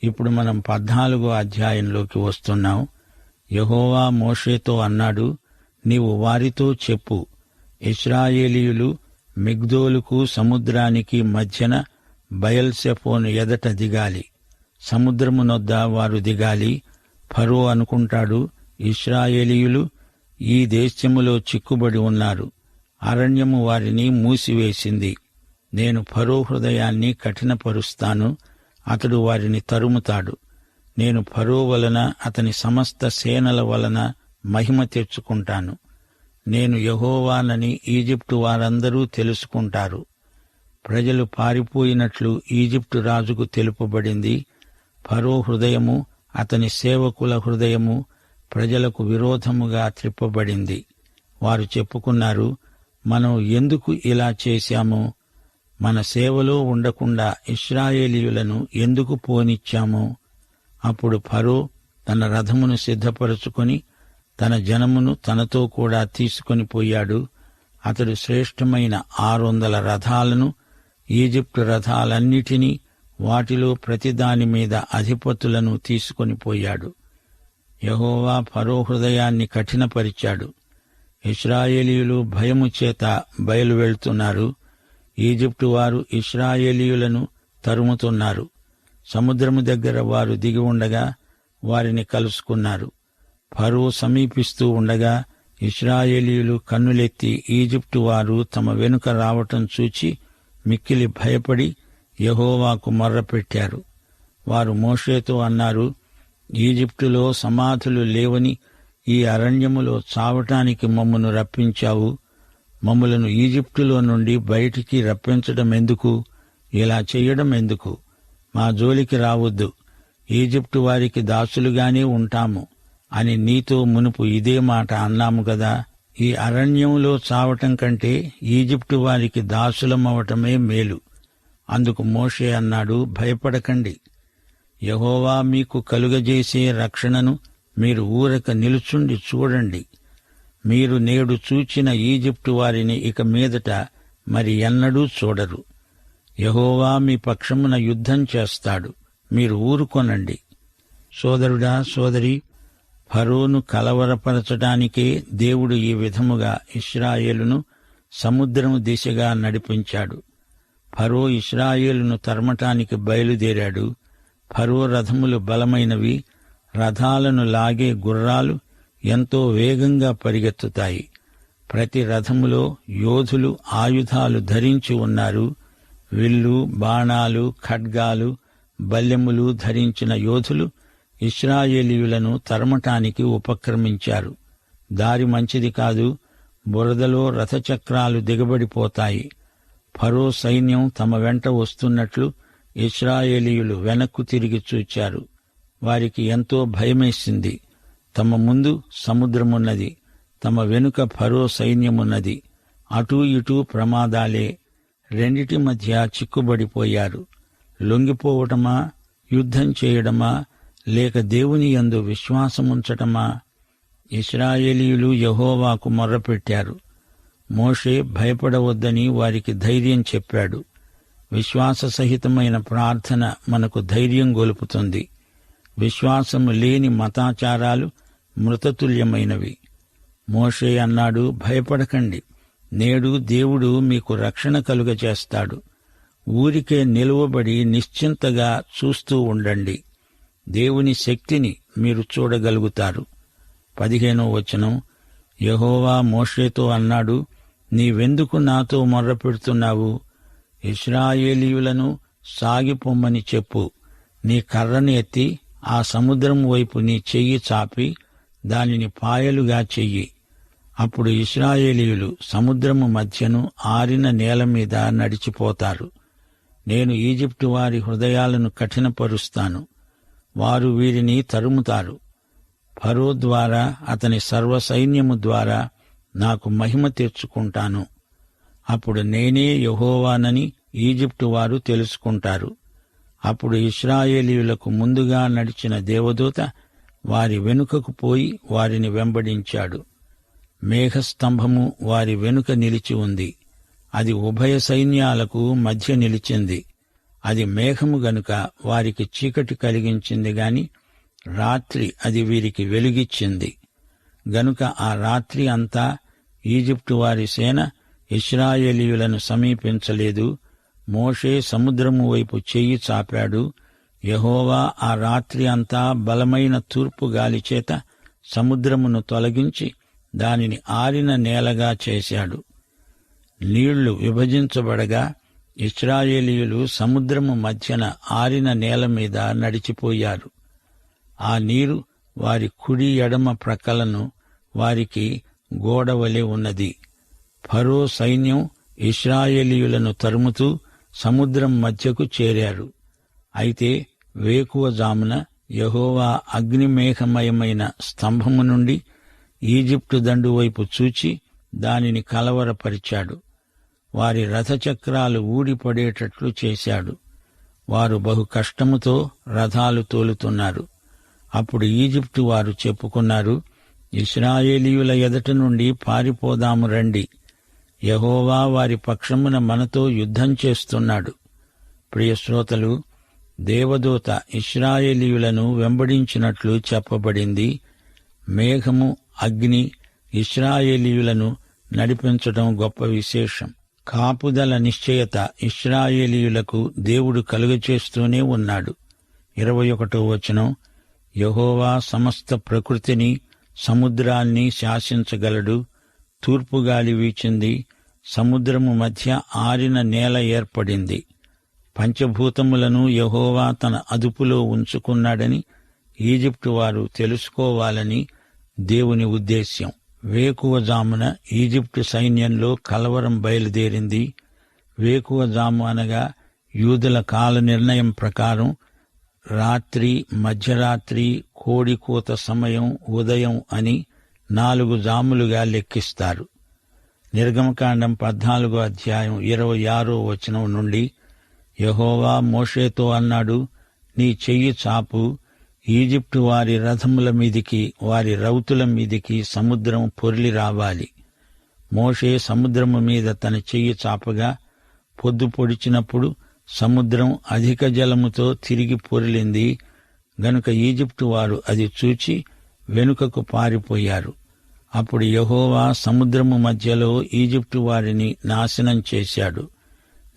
ఇప్పుడు మనం 14వ అధ్యాయంలోకి వస్తున్నాం. యెహోవా మోషేతో అన్నాడు, నీవు వారితో చెప్పు, ఇశ్రాయేలీయులు మిగ్దోలుకు సముద్రానికి మధ్యన బయల్సెఫోను ఎదట దిగాలి. సముద్రమునొద్ద వారు దిగాలి. ఫరో అనుకుంటాడు, ఇశ్రాయేలీయులు ఈ దేశములో చిక్కుబడి ఉన్నారు, అరణ్యము వారిని మూసివేసింది. నేను ఫరో హృదయాన్ని కఠినపరుస్తాను, అతడు వారిని తరుముతాడు. నేను ఫరో వలన అతని సమస్త సేనల వలన మహిమ తెచ్చుకుంటాను. నేను యెహోవానని ఈజిప్టు వారందరూ తెలుసుకుంటారు. ప్రజలు పారిపోయినట్లు ఈజిప్టు రాజుకు తెలుపబడింది. ఫరో హృదయము, అతని సేవకుల హృదయము ప్రజలకు విరోధముగా త్రిప్పబడింది. వారు చెప్పుకున్నారు, మనం ఎందుకు ఇలా చేశామో, మన సేవలో ఉండకుండా ఇశ్రాయేలీయులను ఎందుకు పోనిచ్చామో. అప్పుడు ఫరో తన రథమును సిద్ధపరచుకొని తన జనమును తనతో కూడా తీసుకొని పోయాడు. అతడు శ్రేష్టమైన 600 రథాలను, ఈజిప్టు రథాలన్నిటినీ, వాటిలో ప్రతిదాని మీద అధిపతులను తీసుకొని పోయాడు. యెహోవా ఫరో హృదయాన్ని కఠినపరిచాడు. ఇశ్రాయేలీయులు భయము చేత బయలు వెళ్తున్నారు. ఈజిప్టు వారు ఇశ్రాయేలీయులను తరుముతున్నారు. సముద్రము దగ్గర వారు దిగి ఉండగా వారిని కలుసుకున్నారు. ఫరో సమీపిస్తూ ఉండగా ఇశ్రాయేలీయులు కన్నులెత్తి ఈజిప్టు వారు తమ వెనుక రావటం చూచి మిక్కిలి భయపడి యెహోవాకు మొర్రపెట్టారు. వారు మోషేతో అన్నారు, ఈజిప్టులో సమాధులు లేవని ఈ అరణ్యములో చావటానికి మమ్మను రప్పించావు. మమ్ములను ఈజిప్టులో నుండి బయటికి రప్పించడమెందుకు? ఇలా చెయ్యడం ఎందుకు? మా జోలికి రావద్దు, ఈజిప్టు వారికి దాసులుగానే ఉంటాము అని నీతో మునుపు ఇదే మాట అన్నాము గదా. ఈ అరణ్యంలో చావటం కంటే ఈజిప్టు వారికి దాసులమవటమే మేలు. అందుకు మోషే అన్నాడు, భయపడకండి. యెహోవా మీకు కలుగజేసే రక్షణను మీరు ఊరక నిలుచుండి చూడండి. మీరు నేడు చూచిన ఈజిప్టు వారిని ఇక మీదట మరి ఎన్నడూ చూడరు. యెహోవా మీ పక్షమున యుద్ధం చేస్తాడు, మీరు ఊరుకొనండి. సోదరుడా, సోదరి, ఫరోను కలవరపరచడానికే దేవుడు ఈ విధముగా ఇశ్రాయేలును సముద్రము దిశగా నడిపించాడు. ఫరో ఇశ్రాయేలును తరమటానికి బయలుదేరాడు. ఫరో రథములు బలమైనవి, రథాలను లాగే గుర్రాలు ఎంతో వేగంగా పరిగెత్తుతాయి. ప్రతి రథములో యోధులు ఆయుధాలు ధరించి ఉన్నారు. విల్లు, బాణాలు, ఖడ్గాలు, బల్లెములు ధరించిన యోధులు ఇశ్రాయేలీయులను తరమటానికి ఉపక్రమించారు. దారి మంచిది కాదు. బురదలో రథచక్రాలు దిగబడిపోతాయి. ఫరో సైన్యం తమ వెంట వస్తున్నట్లు ఇశ్రాయేలీయులు వెనక్కు తిరిగి చూచారు. వారికి ఎంతో భయమేసింది. తమ ముందు సముద్రమున్నది, తమ వెనుక ఫరో సైన్యమున్నది. అటూ ఇటూ ప్రమాదాలే. రెండిటి మధ్య చిక్కుబడిపోయారు. లొంగిపోవటమా, యుద్ధం చేయడమా, లేక దేవుని యందు విశ్వాసముంచటమా? ఇశ్రాయేలీయులు యెహోవాకు మొర్రపెట్టారు. మోషే భయపడవద్దని వారికి ధైర్యం చెప్పాడు. విశ్వాససహితమైన ప్రార్థన మనకు ధైర్యం గొలుపుతుంది. విశ్వాసము లేని మతాచారాలు మృతతుల్యమైనవి. మోషే అన్నాడు, భయపడకండి, నేడు దేవుడు మీకు రక్షణ కలుగజేస్తాడు. ఊరికే నిలువబడి నిశ్చింతగా చూస్తూ ఉండండి. దేవుని శక్తిని మీరు చూడగలుగుతారు. 15వ వచనం, యెహోవా మోషేతో అన్నాడు, నీవెందుకు నాతో మొర్రపెడుతున్నావు? ఇశ్రాయేలీయులను సాగిపొమ్మని చెప్పు. నీ కర్రను ఎత్తి ఆ సముద్రం వైపు నీ చెయ్యి చాపి దానిని పాయలుగా చెయ్యి. అప్పుడు ఇశ్రాయేలీయులు సముద్రము మధ్యను ఆరిన నేల మీద నడిచిపోతారు. నేను ఈజిప్టు వారి హృదయాలను కఠినపరుస్తాను. వారు వీరిని తరుముతారు. ఫరో ద్వారా, అతని సర్వసైన్యము ద్వారా నాకు మహిమ తెచ్చుకుంటాను. అప్పుడు నేనే యెహోవానని ఈజిప్టు వారు తెలుసుకుంటారు. అప్పుడు ఇశ్రాయేలీయులకు ముందుగా నడిచిన దేవదూత వారి వెనుకకు పోయి వారిని వెంబడించాడు. మేఘస్తంభము వారి వెనుక నిలిచి ఉంది. అది ఉభయ సైన్యాలకు మధ్య నిలిచింది. అది మేఘము గనుక వారికి చీకటి కలిగించింది గాని రాత్రి అది వీరికి వెలుగిచ్చింది. గనుక ఆ రాత్రి అంతా ఈజిప్టు వారి సేన ఇశ్రాయేలీయులను సమీపించలేదు. మోషే సముద్రము వైపు చెయ్యి చాపాడు. యెహోవా ఆ రాత్రి అంతా బలమైన తూర్పు గాలిచేత సముద్రమును తొలగించి దానిని ఆరిన నేలగా చేశాడు. నీళ్లు విభజించబడగా ఇశ్రాయేలీయులు సముద్రము మధ్యన ఆరిన నేల మీద నడిచిపోయారు. ఆ నీరు వారి కుడి ఎడమ ప్రక్కలను వారికి గోడవలె ఉన్నది. ఫరో సైన్యం ఇశ్రాయేలీయులను తరుముతూ సముద్రం మధ్యకు చేరారు. అయితే వేకువజామున యెహోవా అగ్నిమేఘమయమైన స్తంభము నుండి ఈజిప్టు దండు వైపు చూచి దానిని కలవరపరిచాడు. వారి రథచక్రాలు ఊడిపడేటట్లు చేశాడు. వారు బహు కష్టముతో రథాలు తోలుతున్నారు. అప్పుడు ఈజిప్టు వారు చెప్పుకున్నారు, ఇశ్రాయేలీయుల ఎదుట నుండి పారిపోదాము రండి. యెహోవా వారి పక్షమున మనతో యుద్ధం చేస్తున్నాడు. ప్రియశ్రోతలు, దేవదూత ఇశ్రాయేలీయులను వెంబడించినట్లు చెప్పబడింది. మేఘము, అగ్ని ఇశ్రాయేలీయులను నడిపించడం గొప్ప విశేషం. కాపుదల నిశ్చయత ఇశ్రాయేలీయులకు దేవుడు కలుగచేస్తూనే ఉన్నాడు. 21వ వచనం, యెహోవా సమస్త ప్రకృతిని సముద్రాన్ని శాసించగలడు. తూర్పుగాలి వీచింది, సముద్రము మధ్య ఆరిన నేల ఏర్పడింది. పంచభూతములను యెహోవా తన అదుపులో ఉంచుకున్నాడని ఈజిప్టు వారు తెలుసుకోవాలని దేవుని ఉద్దేశ్యం. వేకువజామున ఈజిప్టు సైన్యంలో కలవరం బయలుదేరింది. వేకువజాము అనగా యూదుల కాల నిర్ణయం ప్రకారం రాత్రి, మధ్యరాత్రి, కోడికూత సమయం, ఉదయం అని 4 జాములుగా లెక్కిస్తారు. నిర్గమకాండం 14వ అధ్యాయం 26వ వచనం నుండి యెహోవా మోషేతో అన్నాడు, నీ చెయ్యి చాపు, ఈజిప్టు వారి రథముల మీదికి, వారి రౌతుల మీదికి సముద్రం పొర్లి రావాలి. మోషే సముద్రము మీద తన చెయ్యి చాపగా పొద్దు పొడిచినప్పుడు సముద్రం అధిక జలముతో తిరిగి పొర్లింది. గనుక ఈజిప్టు వారు అది చూచి వెనుకకు పారిపోయారు. అప్పుడు యెహోవా సముద్రము మధ్యలో ఈజిప్టు వారిని నాశనం చేశాడు.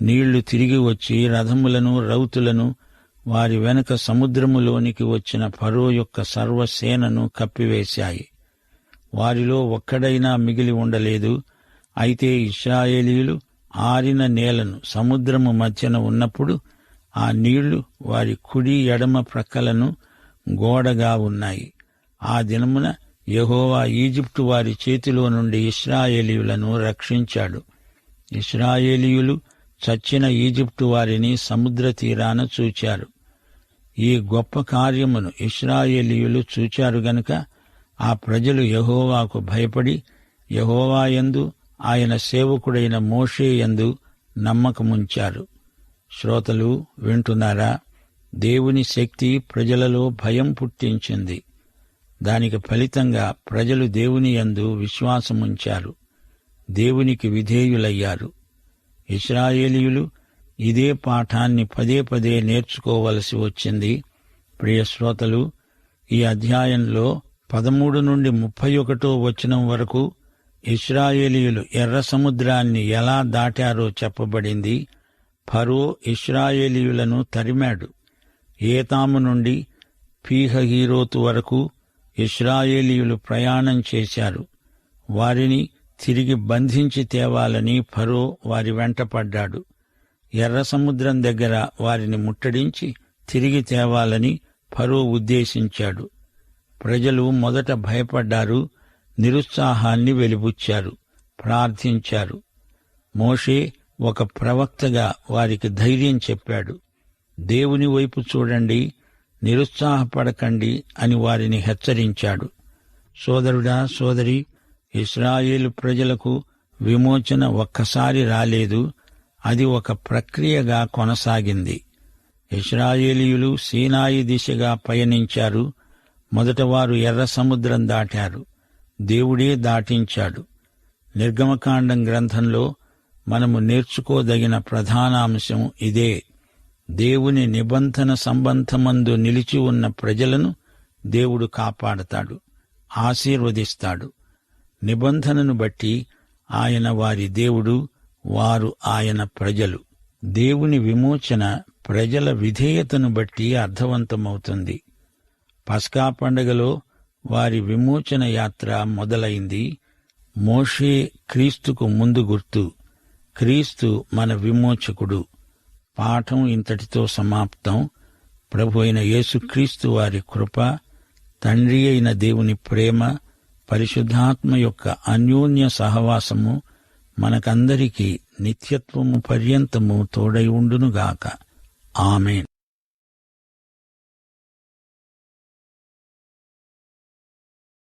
నీళ్లు తిరిగి వచ్చి రథములను, రౌతులను, వారి వెనుక సముద్రములోనికి వచ్చిన ఫరో యొక్క సర్వసేనను కప్పివేశాయి. వారిలో ఒక్కడైనా మిగిలి ఉండలేదు. అయితే ఇశ్రాయేలీయులు ఆరిన నేలను సముద్రము మధ్యన ఉన్నప్పుడు ఆ నీళ్లు వారి కుడి ఎడమ ప్రక్కలను గోడగా ఉన్నాయి. ఆ దినమున యెహోవా ఈజిప్టు వారి చేతిలో నుండి ఇశ్రాయేలీయులను రక్షించాడు. ఇశ్రాయేలీయులు చచ్చిన ఈజిప్టు వారిని సముద్ర తీరాన చూచారు. ఈ గొప్ప కార్యమును ఇశ్రాయేలీయులు చూచారు గనుక ఆ ప్రజలు యెహోవాకు భయపడి యెహోవా యందు, ఆయన సేవకుడైన మోషే యందు నమ్మకముంచారు. శ్రోతలు వింటున్నారా? దేవుని శక్తి ప్రజలలో భయం పుట్టించింది. దానికి ఫలితంగా ప్రజలు దేవుని యందు విశ్వాసముంచారు, దేవునికి విధేయులయ్యారు. ఇశ్రాయేలీయులు ఇదే పాఠాన్ని పదే పదే నేర్చుకోవలసి వచ్చింది. ప్రియశ్రోతలు, ఈ అధ్యాయంలో 13 నుండి 31వ వచనం వరకు ఇశ్రాయేలీయులు ఎర్ర సముద్రాన్ని ఎలా దాటారో చెప్పబడింది. ఫరో ఇశ్రాయేలీయులను తరిమాడు. ఏతాము నుండి పీహహీరోతు వరకు ఇశ్రాయేలీయులు ప్రయాణం చేశారు. వారిని తిరిగి బంధించి తేవాలని ఫరో వారి వెంటపడ్డాడు. ఎర్ర సముద్రం దగ్గర వారిని ముట్టడించి తిరిగి తేవాలని ఫరో ఉద్దేశించాడు. ప్రజలు మొదట భయపడ్డారు, నిరుత్సాహాన్ని వెలిబుచ్చారు, ప్రార్థించారు. మోషే ఒక ప్రవక్తగా వారికి ధైర్యం చెప్పాడు. దేవుని వైపు చూడండి, నిరుత్సాహపడకండి అని వారిని హెచ్చరించాడు. సోదరుడా, సోదరి, ఇశ్రాయేలు ప్రజలకు విమోచన ఒక్కసారి రాలేదు. అది ఒక ప్రక్రియగా కొనసాగింది. ఇశ్రాయేలీయులు సీనాయి దిశగా పయనించారు. మొదట వారు ఎర్ర సముద్రం దాటారు. దేవుడే దాటించాడు. నిర్గమకాండం గ్రంథంలో మనము నేర్చుకోదగిన ప్రధానాంశం ఇదే. దేవుని నిబంధన సంబంధమందు నిలిచి ఉన్న ప్రజలను దేవుడు కాపాడతాడు, ఆశీర్వదిస్తాడు. నిబంధనను బట్టి ఆయన వారి దేవుడు, వారు ఆయన ప్రజలు. దేవుని విమోచన ప్రజల విధేయతను బట్టి అర్థవంతమవుతుంది. పస్కా పండగలో వారి విమోచన యాత్ర మొదలైంది. మోషే క్రీస్తుకు ముందు గుర్తు. క్రీస్తు మన విమోచకుడు. పాఠం ఇంతటితో సమాప్తం. ప్రభు అయిన యేసుక్రీస్తు వారి కృప, తండ్రి అయిన దేవుని ప్రేమ, పరిశుద్ధాత్మ యొక్క అన్యోన్య సహవాసము మనకందరికీ నిత్యత్వము పర్యంతము తోడై ఉండునుగాక. ఆమేన్.